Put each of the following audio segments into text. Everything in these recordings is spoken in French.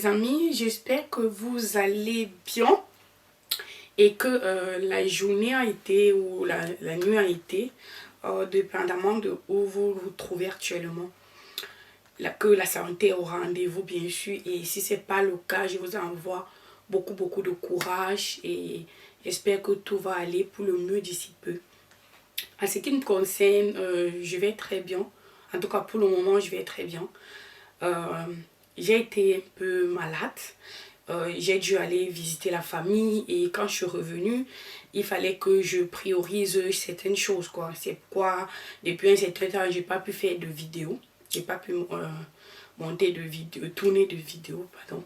les amis, j'espère que vous allez bien et que la journée a été ou la nuit a été, dépendamment de où vous vous trouvez actuellement. Que la santé est au rendez-vous bien sûr, et si ce n'est pas le cas, je vous envoie beaucoup de courage et j'espère que tout va aller pour le mieux d'ici peu. En ce qui me concerne, je vais très bien. En tout cas pour le moment, je vais très bien. J'ai été un peu malade. J'ai dû aller visiter la famille et quand je suis revenue, il fallait que je priorise certaines choses, quoi. C'est pourquoi depuis un certain temps, j'ai pas pu faire de vidéos. J'ai pas pu monter de vidéos, tourner de vidéos, pardon.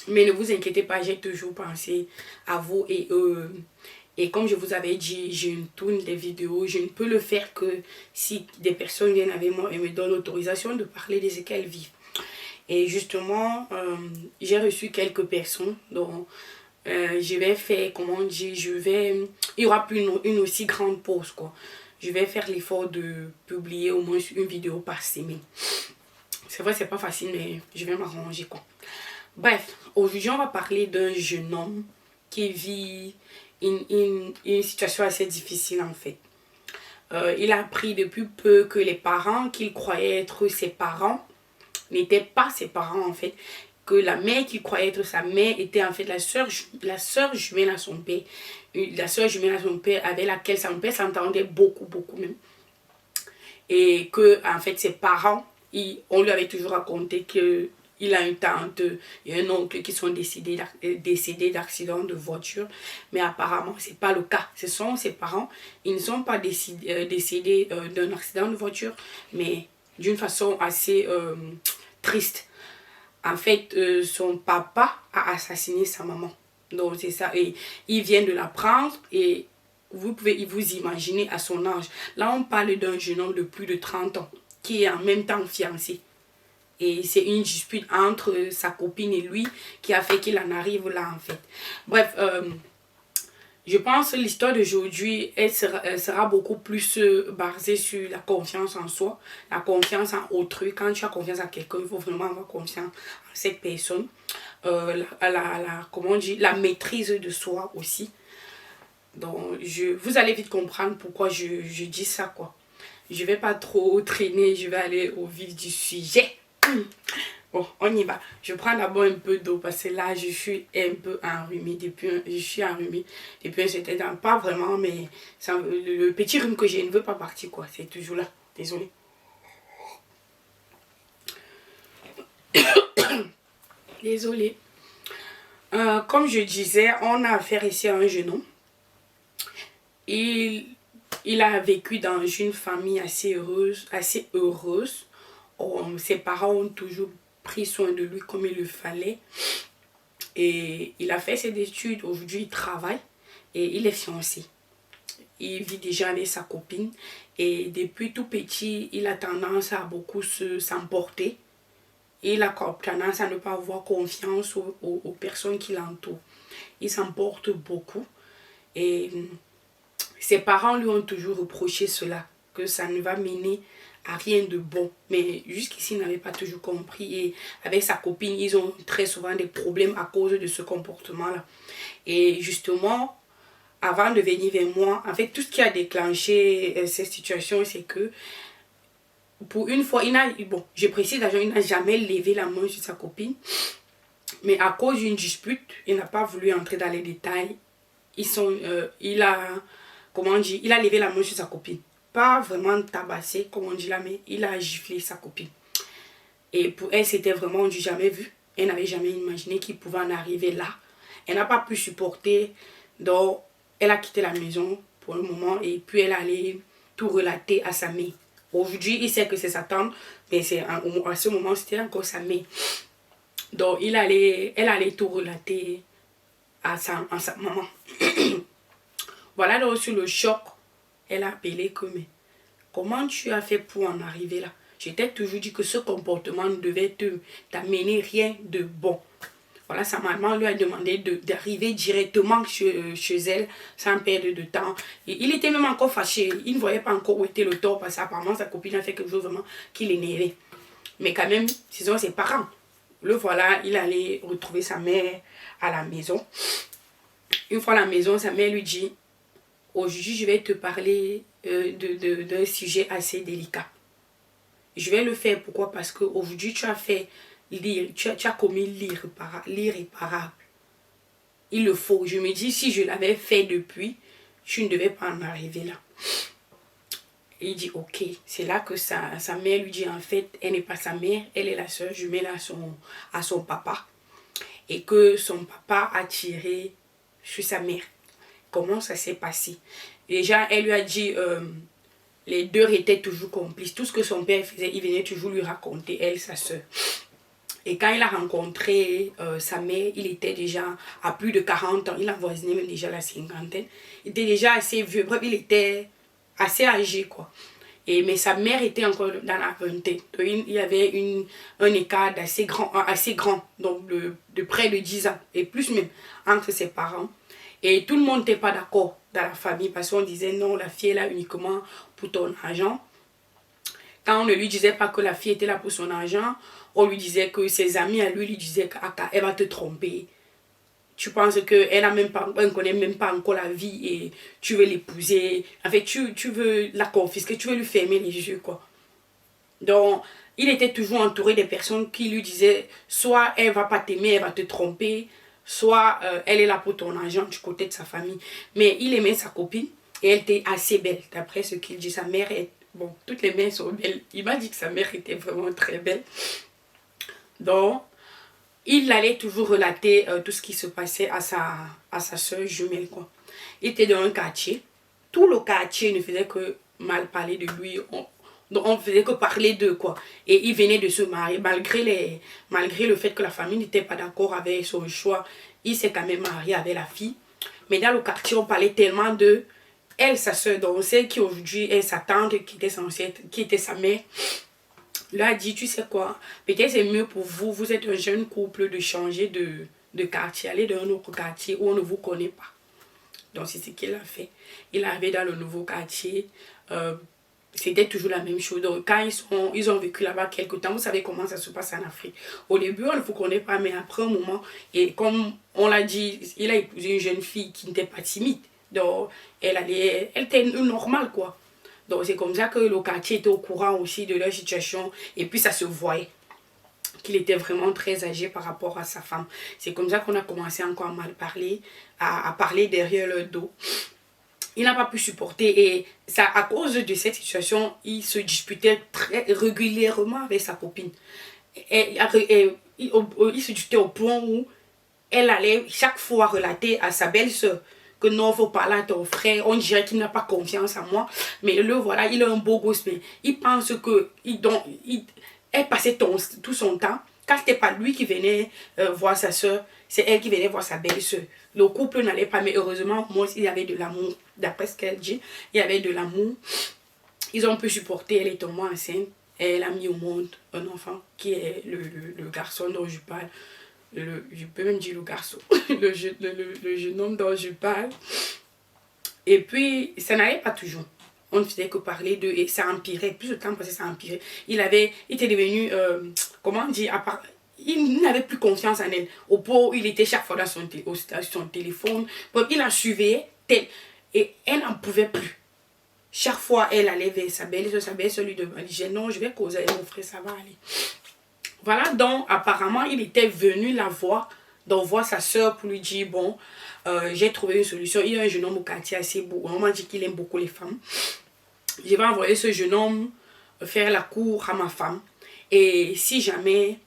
Mais ne vous inquiétez pas, j'ai toujours pensé à vous et comme je vous avais dit, je tourne des vidéos. Je ne peux le faire que si des personnes viennent avec moi et me donnent l'autorisation de parler de ce qu'elles vivent. Et justement, j'ai reçu quelques personnes dont je vais faire, comment dire, il n'y aura plus une aussi grande pause, quoi. Je vais faire l'effort de publier au moins une vidéo par semaine. C'est vrai, c'est pas facile, mais je vais m'arranger, quoi. Bref, aujourd'hui, on va parler d'un jeune homme qui vit une situation assez difficile, en fait. Il a appris depuis peu que les parents qu'il croyait être ses parents n'étaient pas ses parents, en fait. Que la mère qu'il croyait être sa mère était en fait la sœur jumelle à son père. La sœur jumelle à son père avec laquelle son père s'entendait beaucoup même. Et que, en fait, ses parents, on lui avait toujours raconté que il a une tante et un oncle qui sont décédés d'accident de voiture. Mais apparemment, ce n'est pas le cas. Ce sont ses parents. Ils ne sont pas décédés d'un accident de voiture, mais d'une façon assez triste. En fait, son papa a assassiné sa maman. Donc, c'est ça. Et il vient de l'apprendre et vous pouvez vous imaginer à son âge. Là, on parle d'un jeune homme de plus de 30 ans qui est en même temps fiancé. Et c'est une dispute entre sa copine et lui qui a fait qu'il en arrive là, en fait. Bref, je pense que l'histoire d'aujourd'hui, elle sera beaucoup plus basée sur la confiance en soi, la confiance en autrui. Quand tu as confiance en quelqu'un, il faut vraiment avoir confiance en cette personne. Comment on dit, la maîtrise de soi aussi. Donc, vous allez vite comprendre pourquoi je dis ça, quoi. Je ne vais pas trop traîner, je vais aller au vif du sujet. Bon, on y va. Je prends d'abord un peu d'eau parce que là, je suis un peu enrhumée depuis un certain temps. Pas vraiment, mais le petit rhume que j'ai ne veut pas partir, quoi. C'est toujours là. Désolée. Désolée. Comme je disais, on a affaire ici à un jeune homme. Il a vécu dans une famille assez heureuse. Ses parents ont toujours pris soin de lui comme il le fallait. Et il a fait ses études. Aujourd'hui, il travaille et il est fiancé. Il vit déjà avec sa copine. Et depuis tout petit, il a tendance à beaucoup s'emporter. Il a tendance à ne pas avoir confiance aux personnes qui l'entourent. Il s'emporte beaucoup. Et ses parents lui ont toujours reproché cela, que ça ne va mener à rien de bon. Mais jusqu'ici, il n'avait pas toujours compris. Et avec sa copine, ils ont très souvent des problèmes à cause de ce comportement-là. Et justement, avant de venir vers moi, en fait, tout ce qui a déclenché cette situation, c'est que pour une fois, je précise, il n'a jamais levé la main sur sa copine. Mais à cause d'une dispute, il n'a pas voulu entrer dans les détails. Il a levé la main sur sa copine. Pas vraiment tabassé, comme on dit là, mais il a giflé sa copine. Et pour elle, c'était vraiment du jamais vu. Elle n'avait jamais imaginé qu'il pouvait en arriver là. Elle n'a pas pu supporter. Donc, elle a quitté la maison pour un moment et puis elle allait tout relater à sa mère. Aujourd'hui, il sait que c'est sa tante, mais à ce moment, c'était encore sa mère. Donc, elle allait tout relater à sa maman. Voilà, donc sur le choc, elle a appelé comme comment tu as fait pour en arriver là? Je t'ai toujours dit que ce comportement ne devait t'amener rien de bon. Voilà, sa maman lui a demandé d'arriver directement chez elle sans perdre de temps. Et il était même encore fâché. Il ne voyait pas encore où était le tort parce qu'apparemment sa copine a fait quelque chose vraiment qui l'énervait. Mais quand même, ce sont ses parents. le voilà, il allait retrouver sa mère à la maison. Une fois à la maison, sa mère lui dit, aujourd'hui je vais te parler d'un sujet assez délicat. Je vais le faire, pourquoi? Parce qu'aujourd'hui tu as fait lire, tu as commis l'irréparable. Il le faut. Je me dis, si je l'avais fait depuis, je ne devais pas en arriver là. Et il dit, ok. C'est là que sa mère lui dit, en fait, elle n'est pas sa mère, elle est la soeur jumelle à son papa. Et que son papa a tiré sur sa mère. Comment ça s'est passé? Déjà, elle lui a dit, les deux étaient toujours complices. Tout ce que son père faisait, il venait toujours lui raconter, elle, sa soeur. Et quand il a rencontré sa mère, il était déjà à plus de 40 ans. Il avoisinait même déjà la cinquantaine. Il était déjà assez vieux. Bref, il était assez âgé, quoi. Mais sa mère était encore dans la vingtaine. Donc, il y avait un écart assez grand, donc de près de 10 ans, et plus même, entre ses parents. Et tout le monde n'était pas d'accord dans la famille, parce qu'on disait non, la fille est là uniquement pour ton argent. Quand on ne lui disait pas que la fille était là pour son argent, on lui disait que ses amis à lui disaient qu'elle va te tromper. Tu penses qu'elle ne connaît même pas encore la vie et tu veux l'épouser. En fait, tu veux la confisquer, tu veux lui fermer les yeux, quoi. Donc, il était toujours entouré des personnes qui lui disaient soit elle ne va pas t'aimer, elle va te tromper, soit elle est là pour ton argent du côté de sa famille. Mais il aimait sa copine et elle était assez belle, d'après ce qu'il dit. Sa mère est... Bon, toutes les mères sont belles. Il m'a dit que sa mère était vraiment très belle. Donc, il allait toujours relater tout ce qui se passait à sa soeur jumelle, quoi. Il était dans un quartier. Tout le quartier ne faisait que mal parler de lui. Donc, on faisait que parler d'eux, quoi. Et il venait de se marier. Malgré le fait que la famille n'était pas d'accord avec son choix, il s'est quand même marié avec la fille. Mais dans le quartier, on parlait tellement de elle, sa soeur, donc celle qui aujourd'hui est sa tante, qui était sa mère. Lui a dit, tu sais quoi, peut-être c'est mieux pour vous, vous êtes un jeune couple, de changer de quartier, aller dans un autre quartier où on ne vous connaît pas. Donc c'est ce qu'il a fait. Il est arrivé dans le nouveau quartier, c'était toujours la même chose. Donc quand ils ont vécu là-bas quelque temps, vous savez comment ça se passe en Afrique. Au début, on ne vous connaît pas, mais après un moment, et comme on l'a dit, il a épousé une jeune fille qui n'était pas timide. Donc elle était normale, quoi. Donc c'est comme ça que le quartier était au courant aussi de leur situation. Et puis ça se voyait qu'il était vraiment très âgé par rapport à sa femme. C'est comme ça qu'on a commencé encore à mal parler, à parler derrière leur dos. Il n'a pas pu supporter et ça, à cause de cette situation, il se disputait très régulièrement avec sa copine. Il se disputait au point où elle allait chaque fois relater à sa belle-sœur que non, il faut parler à ton frère, on dirait qu'il n'a pas confiance en moi. Mais le voilà, il est un beau gosse, mais il pense que elle passait tout son temps. Quand ce n'était pas lui qui venait voir sa soeur, c'est elle qui venait voir sa belle-soeur. Le couple n'allait pas, mais heureusement, moi, il y avait de l'amour. D'après ce qu'elle dit, il y avait de l'amour. Ils ont pu supporter, elle est tombée enceinte. Elle a mis au monde un enfant qui est le garçon dont je parle. Je peux même dire le garçon, le jeune homme dont je parle. Et puis, ça n'allait pas toujours. On ne faisait que parler d'eux et ça empirait. Plus le temps passé, ça empirait. Il était devenu, comment dire, il n'avait plus confiance en elle. Au point où il était chaque fois dans son téléphone. Bon, il la surveillait tel. Et elle n'en pouvait plus. Chaque fois, elle allait vers sa belle-sœur lui demandait, non, je vais causer avec mon frère, ça va aller. Voilà, donc apparemment, il était venu la voir, donc voir sa soeur pour lui dire, bon, j'ai trouvé une solution. Il y a un jeune homme au quartier assez beau. On m'a dit qu'il aime beaucoup les femmes. Je vais envoyer ce jeune homme faire la cour à ma femme. Et si jamais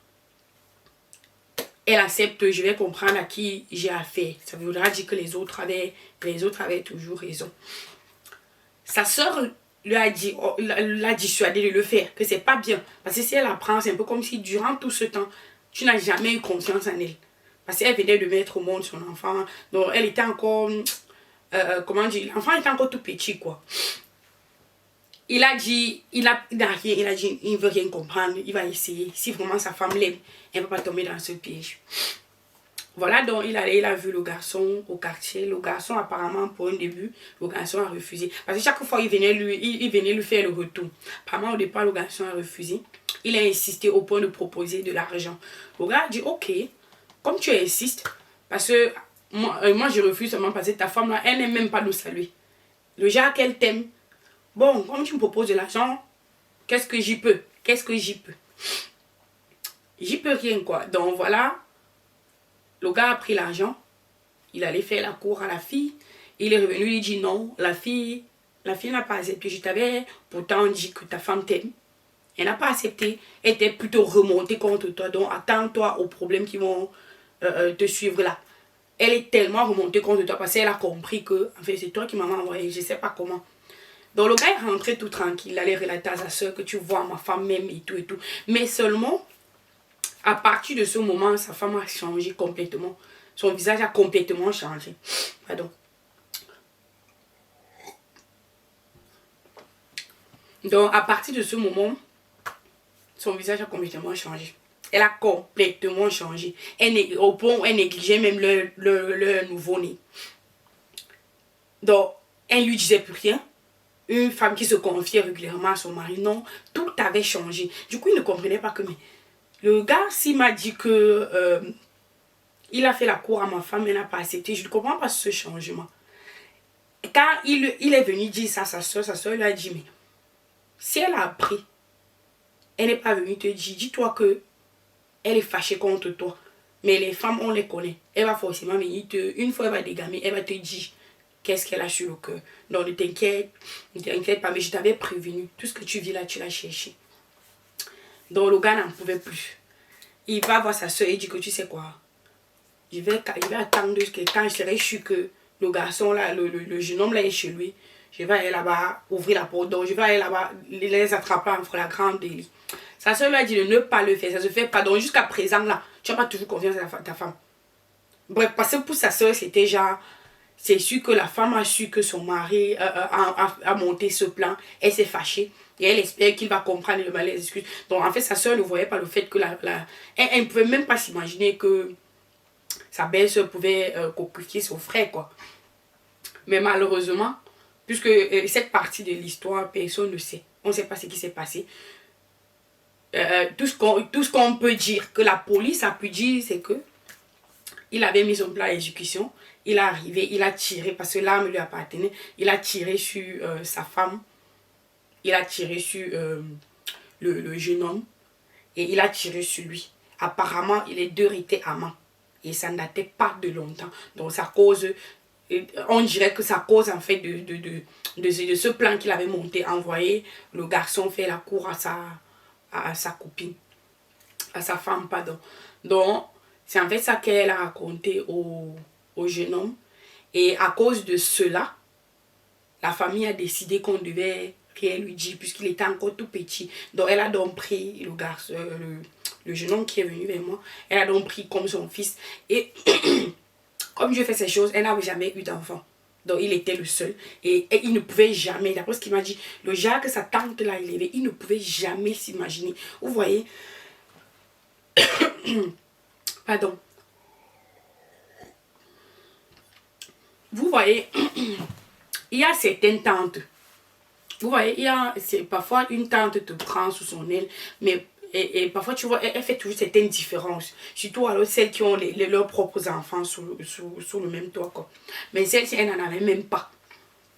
elle accepte, je vais comprendre à qui j'ai affaire. Ça voudra dire que les autres avaient toujours raison. Sa soeur l'a dissuadé de le faire, que c'est pas bien. Parce que si elle apprend, c'est un peu comme si durant tout ce temps, tu n'as jamais eu confiance en elle. Parce qu'elle venait de mettre au monde son enfant. Donc elle était encore, comment dire, l'enfant était encore tout petit, quoi. Il a dit, il ne veut rien comprendre, il va essayer. Si vraiment sa femme l'aime, elle ne va pas tomber dans ce piège. Voilà, donc il a vu le garçon au quartier. Le garçon, apparemment, pour un début, le garçon a refusé. Parce que chaque fois, il venait lui faire le retour. Apparemment, au départ, le garçon a refusé. Il a insisté au point de proposer de l'argent. Le gars a dit, ok, comme tu insistes, parce que moi je refuse seulement parce que ta femme, là, elle n'aime même pas nous saluer. Le genre qu'elle t'aime. Bon, comme tu me proposes de l'argent, qu'est-ce que j'y peux? Qu'est-ce que j'y peux? J'y peux rien, quoi. Donc, voilà. Le gars a pris l'argent, il allait faire la cour à la fille, il est revenu, il dit non, la fille n'a pas accepté. Je t'avais pourtant dit que ta femme t'aime. Elle n'a pas accepté, elle était plutôt remontée contre toi, donc attends-toi aux problèmes qui vont te suivre là. Elle est tellement remontée contre toi parce qu'elle a compris que, en fait, c'est toi qui m'as envoyé, je ne sais pas comment. Donc le gars est rentré tout tranquille, il allait relater à sa soeur que tu vois ma femme même et tout et tout. Mais seulement, à partir de ce moment, sa femme a changé complètement. Son visage a complètement changé. Pardon. Donc, à partir de ce moment, son visage a complètement changé. Elle a complètement changé. Au point où elle négligeait même leur nouveau-né. Donc, elle ne lui disait plus rien. Une femme qui se confiait régulièrement à son mari, non, tout avait changé. Du coup, il ne comprenait pas que... Mais le gars, s'il m'a dit que il a fait la cour à ma femme, elle n'a pas accepté, je ne comprends pas ce changement. Quand il est venu dire ça à sa soeur lui a dit, mais si elle a appris, elle n'est pas venue te dire, dis-toi que elle est fâchée contre toi. Mais les femmes, on les connaît. Elle va forcément venir une fois elle va dégamer, elle va te dire qu'est-ce qu'elle a sur le cœur. Donc ne t'inquiète pas, mais je t'avais prévenu. Tout ce que tu vis là, tu l'as cherché. Donc le gars n'en pouvait plus. Il va voir sa soeur et dit que tu sais quoi, je vais attendre que quand je serai sûr que le garçon là, le jeune homme là est chez lui, je vais aller là-bas, ouvrir la porte, donc je vais aller là-bas, les attraper en flagrant délit. Sa soeur lui a dit de ne pas le faire, ça se fait pas. Donc jusqu'à présent là, tu n'as pas toujours confiance à ta femme. Bref, parce que pour sa soeur, c'était genre, c'est sûr que la femme a su que son mari a monté ce plan, elle s'est fâchée. Et elle espère qu'il va comprendre et le les excuses. Donc en fait, sa soeur ne voyait pas le fait que elle ne pouvait même pas s'imaginer que sa belle-soeur pouvait coquiller son frère, quoi. Mais malheureusement, puisque cette partie de l'histoire, personne ne sait. On ne sait pas ce qui s'est passé. Tout ce qu'on peut dire, que la police a pu dire, c'est que il avait mis son plan à exécution. Il est arrivé, il a tiré, parce que l'arme lui appartenait. Il a tiré sur sa femme. Il a tiré sur le jeune homme. Et il a tiré sur lui. Apparemment, les deux étaient amants. Et ça ne datait pas de longtemps. Donc ça cause, on dirait que ça cause en fait de ce plan qu'il avait monté, envoyé le garçon faire la cour à sa copine, à sa femme, pardon. Donc c'est en fait ça qu'elle a raconté au jeune homme. Et à cause de cela, la famille a décidé qu'on devait rien lui dire puisqu'il était encore tout petit. Donc elle a donc pris le garçon, le jeune homme qui est venu vers moi, elle a donc pris comme son fils. Et comme Dieu fait ces choses, elle n'avait jamais eu d'enfant. Donc il était le seul. Et il ne pouvait jamais, d'après ce qu'il m'a dit, le genre que sa tante l'a élevé, il ne pouvait jamais s'imaginer. Vous voyez, pardon. Vous voyez, il y a certaines tantes. Vous voyez, parfois une tante te prend sous son aile, mais et parfois tu vois, elle fait toujours certaines différences. Surtout alors celles qui ont leurs propres enfants sous le même toit, quoi. Mais celle-ci, elle n'en avait même pas.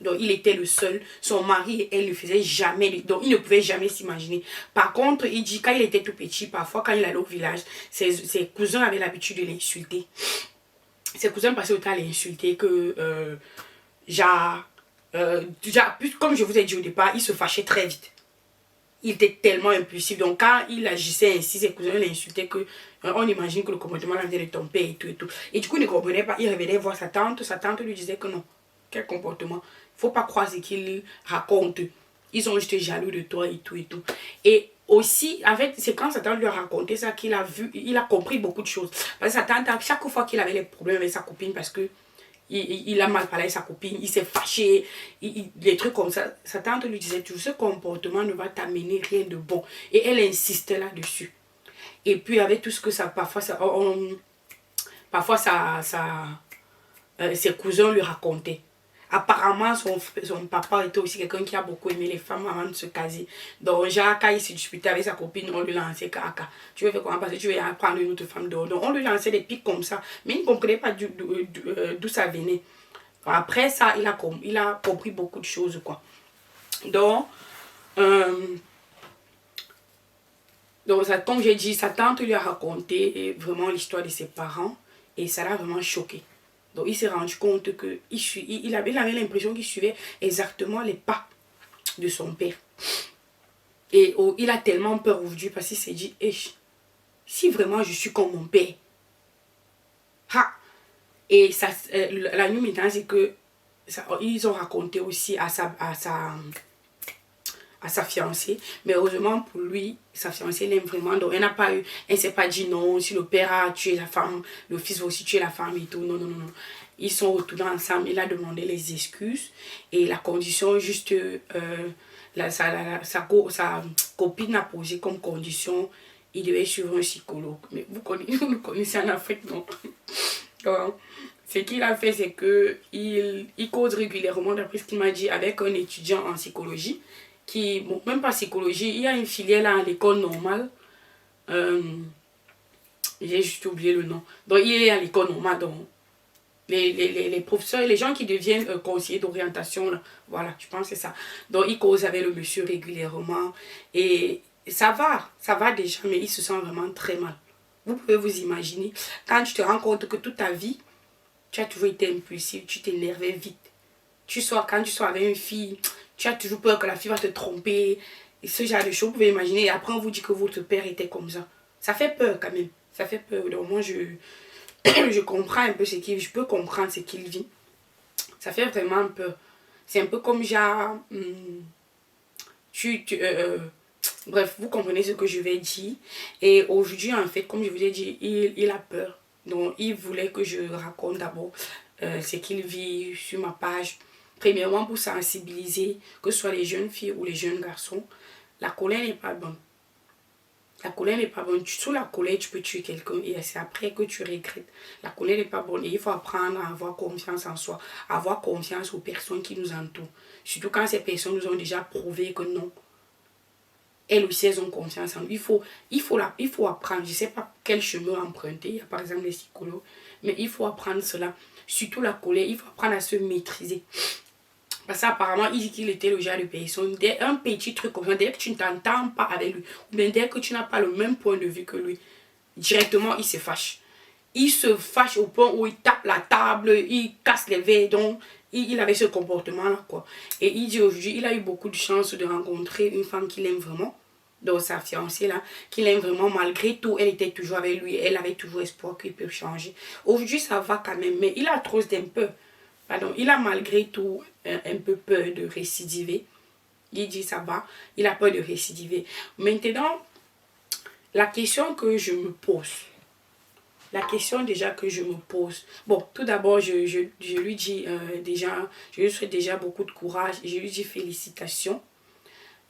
Donc il était le seul. Son mari, elle ne faisait jamais. Donc il ne pouvait jamais s'imaginer. Par contre, il dit quand il était tout petit, parfois quand il allait au village, ses cousins avaient l'habitude de l'insulter. Ses cousins passaient autant à l'insulter que comme je vous ai dit au départ, il se fâchait très vite. Il était tellement impulsif. Donc quand il agissait ainsi, ses cousins l'insultaient que on imagine que le comportement là vient de ton père et tout et tout. Et du coup, il ne comprenait pas. Il revenait voir sa tante. Sa tante lui disait que non. Quel comportement? Il ne faut pas croire ce qu'il raconte. Ils sont juste jaloux de toi et tout et tout. Et aussi, en fait, c'est quand sa tante lui a raconté ça qu'il a vu, il a compris beaucoup de choses. Parce que sa tante, chaque fois qu'il avait des problèmes avec sa copine, parce que il a mal parlé à sa copine, il s'est fâché, des trucs comme ça. Sa tante lui disait toujours, ce comportement ne va t'amener rien de bon. Et elle insistait là-dessus. Et puis avec tout ce que ça, parfois, Parfois, ses cousins lui racontaient. Apparemment, son papa était aussi quelqu'un qui a beaucoup aimé les femmes avant de se caser. Donc, genre, quand il se disputait avec sa copine, on lui lançait caca. Tu veux faire comment? Parce que tu veux prendre une autre femme dehors. Donc, on lui lançait des pics comme ça. Mais il ne comprenait pas d'où ça venait. Après ça, il a compris beaucoup de choses, quoi. Donc, ça, comme j'ai dit, sa tante lui a raconté vraiment l'histoire de ses parents. Et ça l'a vraiment choqué. Donc, il s'est rendu compte qu'il avait l'impression qu'il suivait exactement les pas de son père. Et il a tellement peur aujourd'hui parce qu'il s'est dit, si vraiment je suis comme mon père, ha! Et ça, la nuit maintenant, c'est que ils ont raconté aussi à sa fiancée. Mais heureusement pour lui, sa fiancée l'aime vraiment. Donc elle ne s'est pas dit non, si le père a tué la femme, le fils va aussi tuer la femme et tout. Non, non, non, non. Ils sont retournés ensemble, il a demandé les excuses. Et la condition, juste, sa copine a posé comme condition, il devait suivre un psychologue. Mais vous connaissez en Afrique, non? Donc, ce qu'il a fait, c'est qu'il cause régulièrement, d'après ce qu'il m'a dit, avec un étudiant en psychologie. Bon, même pas psychologie, il y a une filière là à l'école normale. J'ai juste oublié le nom. Donc, il est à l'école normale. Donc, les professeurs, les gens qui deviennent conseillers d'orientation, voilà, je pense que c'est ça. Donc, il cause avec le monsieur régulièrement. Et ça va déjà, mais il se sent vraiment très mal. Vous pouvez vous imaginer, quand tu te rends compte que toute ta vie, tu as toujours été impulsif, tu t'énervais vite. Quand tu sois avec une fille, tu as toujours peur que la fille va te tromper. Et ce genre de choses, vous pouvez imaginer. Et après, on vous dit que votre père était comme ça. Ça fait peur quand même. Ça fait peur. Donc moi, je comprends un peu je peux comprendre ce qu'il vit. Ça fait vraiment peur. C'est un peu comme genre... bref, vous comprenez ce que je vais dire. Et aujourd'hui, en fait, comme je vous ai dit, il a peur. Donc, il voulait que je raconte d'abord ce qu'il vit sur ma page. Premièrement, pour sensibiliser, que ce soit les jeunes filles ou les jeunes garçons, la colère n'est pas bonne. La colère n'est pas bonne. Sous la colère, tu peux tuer quelqu'un et c'est après que tu regrettes. La colère n'est pas bonne et il faut apprendre à avoir confiance en soi, à avoir confiance aux personnes qui nous entourent. Surtout quand ces personnes nous ont déjà prouvé que non. Elles aussi, elles ont confiance en nous. Il faut apprendre. Je ne sais pas quel chemin emprunter. Il y a par exemple les psychologues. Mais il faut apprendre cela. Surtout la colère. Il faut apprendre à se maîtriser. Parce qu'apparemment, il dit qu'il était le genre de personne. Dès un petit truc comme ça, dès que tu ne t'entends pas avec lui, ou bien dès que tu n'as pas le même point de vue que lui, directement, il se fâche. Il se fâche au point où il tape la table, il casse les verres. Donc, il avait ce comportement-là, quoi. Et il dit aujourd'hui, il a eu beaucoup de chance de rencontrer une femme qu'il aime vraiment. Donc, sa fiancée-là, qu'il aime vraiment. Malgré tout, elle était toujours avec lui. Elle avait toujours espoir qu'il peut changer. Aujourd'hui, ça va quand même. Mais il a trop d'un peu. Pardon, il a malgré tout un peu peur de récidiver. Il dit ça va, il a peur de récidiver. Maintenant, la question que je me pose, bon, tout d'abord, je lui dis déjà, je lui souhaite déjà beaucoup de courage, je lui dis félicitations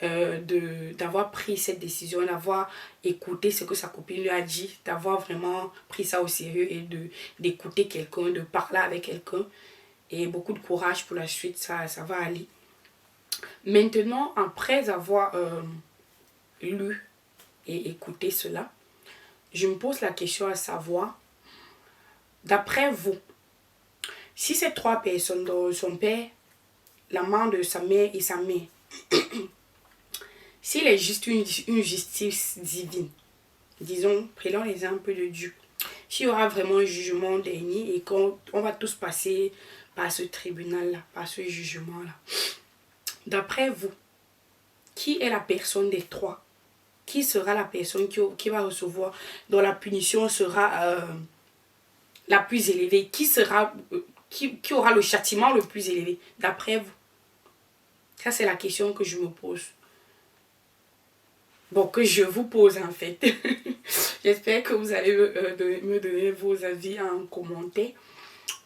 d'avoir pris cette décision, d'avoir écouté ce que sa copine lui a dit, d'avoir vraiment pris ça au sérieux et d'écouter quelqu'un, de parler avec quelqu'un. Et beaucoup de courage pour la suite, ça va aller. Maintenant, après avoir lu et écouté cela, je me pose la question à savoir, d'après vous, si ces trois personnes, donc son père, l'amant de sa mère et sa mère, s'il est juste une justice divine, disons, prenons l'exemple de Dieu, s'il y aura vraiment un jugement dernier et qu'on va tous passer par ce tribunal-là, par ce jugement-là. D'après vous, qui est la personne des trois? Qui sera la personne qui va recevoir, dont la punition sera la plus élevée? Qui aura le châtiment le plus élevé? D'après vous? Ça, c'est la question que je me pose. Bon, que je vous pose en fait. J'espère que vous allez me donner vos avis en commentaire.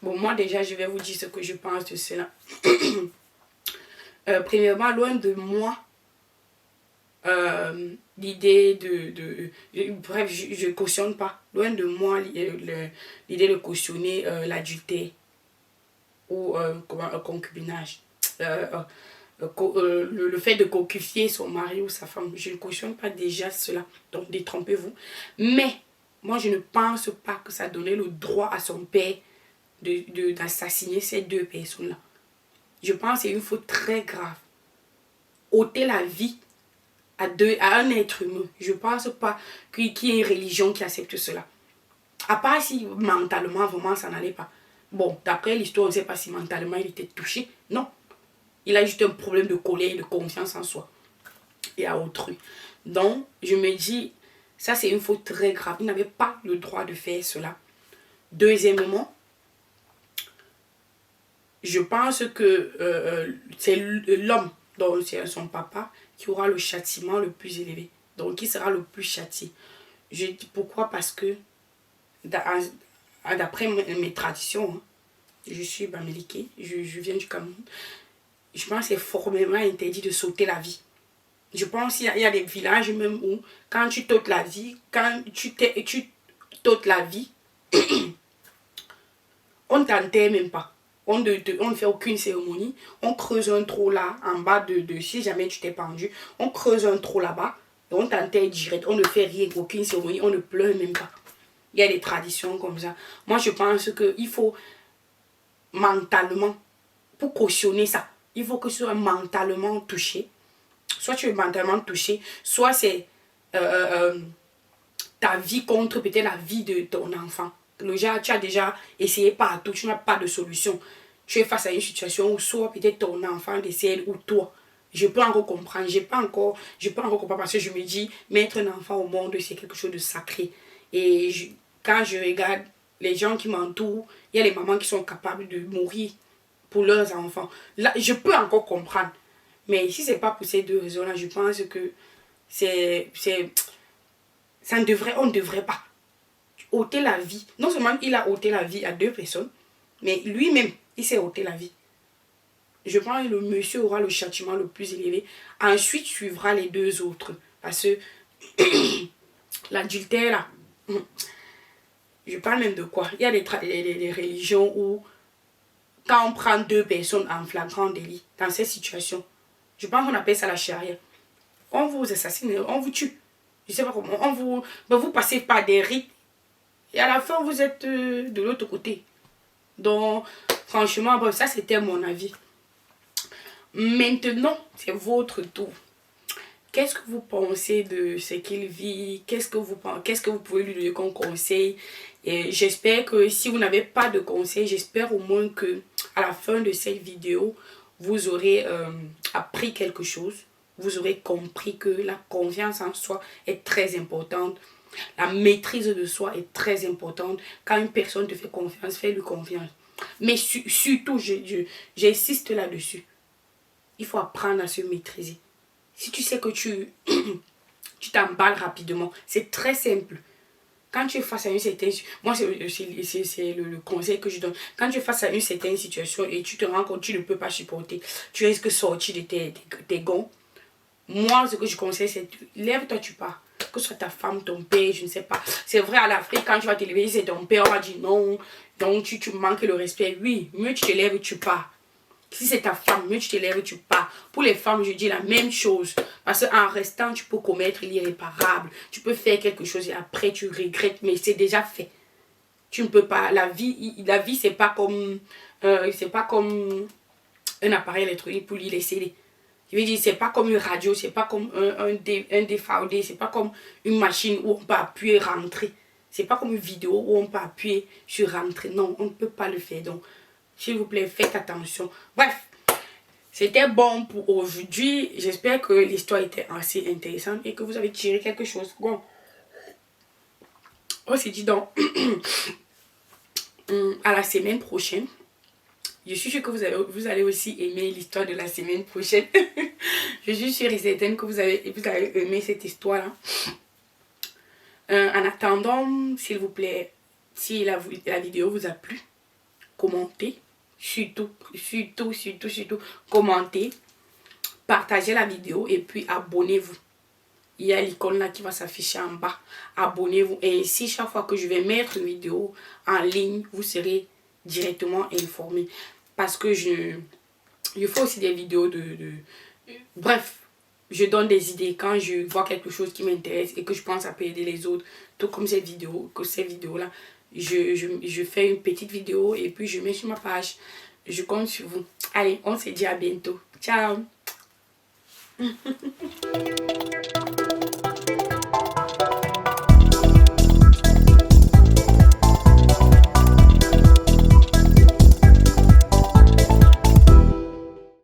Bon, moi déjà, je vais vous dire ce que je pense de cela. Premièrement, loin de moi, l'idée bref, je ne cautionne pas. Loin de moi l'idée de cautionner l'adultère ou un concubinage. Le fait de coquifier son mari ou sa femme, je ne cautionne pas déjà cela, donc détrompez-vous. Mais moi je ne pense pas que ça donnait le droit à son père d'assassiner ces deux personnes-là. Je pense que c'est une faute très grave. Ôter la vie à un être humain, je ne pense pas qu'il y ait une religion qui accepte cela. À part si mentalement vraiment ça n'allait pas. Bon, d'après l'histoire, on ne sait pas si mentalement il était touché. Non. Il a juste un problème de colère et de confiance en soi et à autrui. Donc, je me dis, ça c'est une faute très grave. Il n'avait pas le droit de faire cela. Deuxièmement, je pense que c'est l'homme, donc c'est son papa, qui aura le châtiment le plus élevé. Donc, qui sera le plus châtié. Je dis pourquoi? Parce que, d'après mes traditions, hein, je suis bamileke, je viens du Cameroun. Je pense que c'est formellement interdit de sauter la vie. Je pense qu'il y a des villages même où, quand tu t'ôtes la vie, on ne t'enterre même pas. On ne fait aucune cérémonie. On creuse un trou là, en bas si jamais tu t'es pendu, on creuse un trou là-bas, et on t'enterre direct. On ne fait rien, aucune cérémonie, on ne pleure même pas. Il y a des traditions comme ça. Moi, je pense qu'il faut mentalement, pour cautionner ça, il faut que tu sois mentalement touché. Soit tu es mentalement touché, soit c'est ta vie contre peut-être la vie de ton enfant. Déjà, tu as déjà essayé partout, tu n'as pas de solution. Tu es face à une situation où soit peut-être ton enfant décède ou toi. Je peux encore comprendre, je peux encore comprendre parce que je me dis, mettre un enfant au monde, c'est quelque chose de sacré. Et quand je regarde les gens qui m'entourent, il y a les mamans qui sont capables de mourir pour leurs enfants. Là, je peux encore comprendre. Mais si ce n'est pas pour ces deux raisons-là, je pense que on ne devrait pas ôter la vie. Non seulement il a ôté la vie à deux personnes, mais lui-même, il s'est ôté la vie. Je pense que le monsieur aura le châtiment le plus élevé. Ensuite, suivra les deux autres. Parce que l'adultère, là, je parle même de quoi? Il y a des religions où, quand on prend deux personnes en flagrant délit, dans cette situation, je pense qu'on appelle ça la charia. On vous assassine, on vous tue. Je ne sais pas comment. Vous passez par des rites. Et à la fin, vous êtes de l'autre côté. Donc, franchement, bon, ça c'était mon avis. Maintenant, c'est votre tour. Qu'est-ce que vous pensez de ce qu'il vit? Qu'est-ce que vous pouvez lui donner comme conseil? Et j'espère que si vous n'avez pas de conseil, j'espère au moins que à la fin de cette vidéo, vous aurez appris quelque chose. Vous aurez compris que la confiance en soi est très importante. La maîtrise de soi est très importante. Quand une personne te fait confiance, fais-lui confiance. Mais surtout, j'insiste là-dessus. Il faut apprendre à se maîtriser. Si tu sais que tu t'emballes rapidement, c'est très simple. Quand tu es face à une certaine situation, moi c'est le conseil que je donne. Quand tu es face à une certaine situation et tu te rends compte que tu ne peux pas supporter, tu risques de sortir de tes gonds. Moi, ce que je conseille, c'est lève-toi, tu pars. Que ce soit ta femme, ton père, je ne sais pas. C'est vrai, à l'Afrique, quand tu vas te lever, c'est ton père, on va dire non. Donc, tu manques le respect. Oui, mieux tu te lèves, tu pars. Si c'est ta femme, mieux tu te lèves, tu pars. Pour les femmes, je dis la même chose. Parce qu'en restant, tu peux commettre l'irréparable. Tu peux faire quelque chose et après, tu regrettes. Mais c'est déjà fait. Tu ne peux pas. La vie c'est pas comme un appareil électronique pour lui laisser. Je veux dire, c'est pas comme une radio, c'est pas comme un DVD, c'est pas comme une machine où on peut appuyer rentrer. C'est pas comme une vidéo où on peut appuyer sur rentrer. Non, on ne peut pas le faire. Donc, s'il vous plaît, faites attention. Bref, c'était bon pour aujourd'hui. J'espère que l'histoire était assez intéressante et que vous avez tiré quelque chose. Bon, on se dit donc à la semaine prochaine. Je suis sûre que vous allez aussi aimer l'histoire de la semaine prochaine. Je suis sûre et certaine que vous allez aimer cette histoire-là. En attendant, s'il vous plaît, si la vidéo vous a plu, commentez. Surtout, commentez. Partagez la vidéo et puis abonnez-vous. il y a l'icône là qui va s'afficher en bas. Abonnez-vous. Et ainsi, chaque fois que je vais mettre une vidéo en ligne, vous serez directement informé. Parce que je fais aussi des vidéos bref, je donne des idées quand je vois quelque chose qui m'intéresse et que je pense que ça peut aider les autres. Tout comme ces vidéos-là. Je fais une petite vidéo et puis je mets sur ma page. Je compte sur vous. Allez, on se dit à bientôt. Ciao.